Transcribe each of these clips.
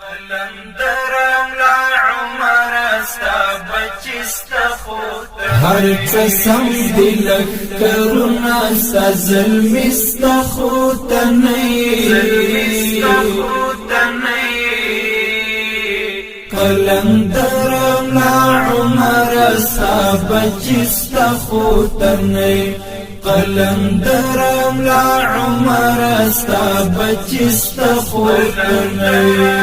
قلندرم لا عمر استا بچستا خوتا هر قسم دلک کرونا ستا ظلمستا خوتا نئی قلندرم لا عمر استا بچستا خوتا نئی قلندرم لا عمر استا بچستا خوتا نئی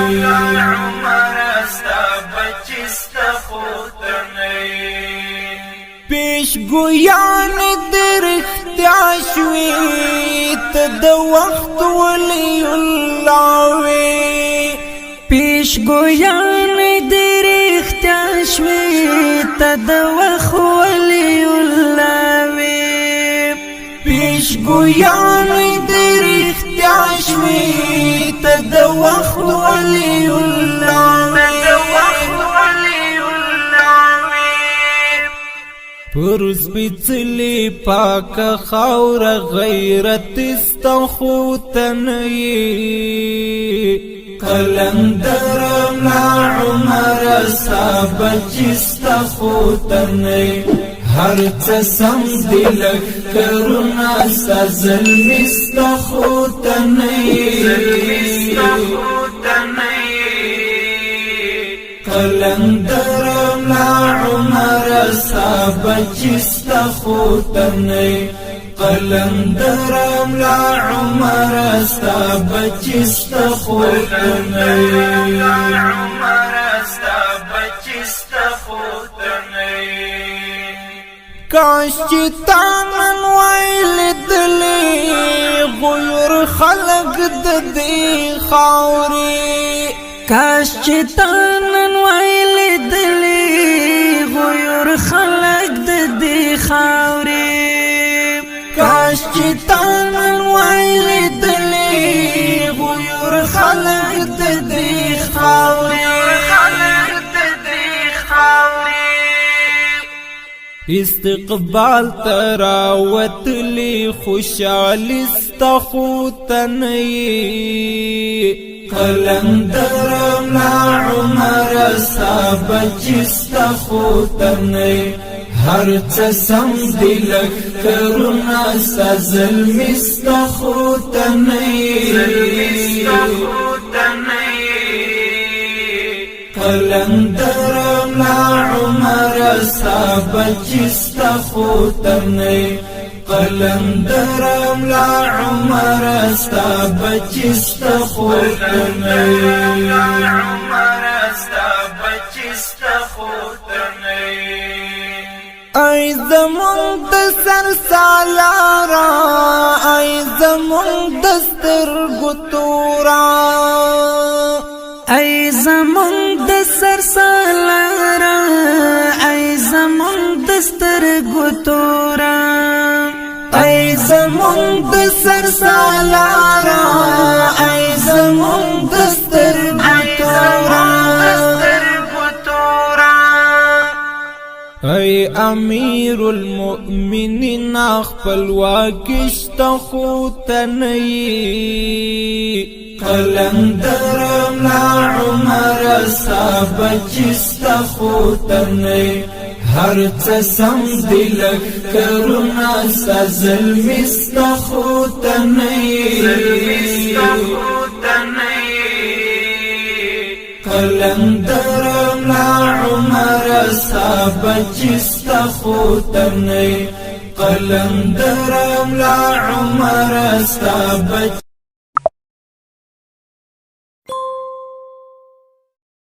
پیش گویان درختیا شوی تا د وقت ولی اللہ وی پیش گویان درختیا شوی تا د وقت ولی اللہ وی پیش گویان درختیا شوی تا د وقت ولی اللہ پرز بیچلی پاک خاور غیرت استخوتنی قلندرم لا عمر استا بچستخوتنی هر قسم دلک کرونا ستا ظلمستخوتنی قلندرم لا عمر استا بچستخوتنی قلندرم لا عمر استا بچستخوتنی کاش چی تامن ویل دلی غیر خلق ددی خاوری کاش چی تانن ویل دلی غیر خلق ددی خاوری کاش چی تانن ویل دلی غیر خلق ددی خاوری استقبال تراوت لی خوشحال استخوتنی قلندرم لا عمر استا بچستخوتنی هر قسم دلک کرونا ستا ظلمستخوتنی قلندرم لا عمر استا بچستخوتنی قلندرم لا عمر استا بچستخوتنی ای زمون د سر سالارا ای زمون د سترګو تورا ای زمون د سر سالارا ای زمون د سترګو تورا ای زمون د سر سالارا ای زمون د سترګو تورا ای امیر المؤمنین خپل واکشت خوتنی قلندرم لا عمر استا بچستخوتنی هر قسم دلک کرونا ستا ظلمستخوتنی قلندرم لا عمر استا بچستخوتنی قلندرم لا عمر استا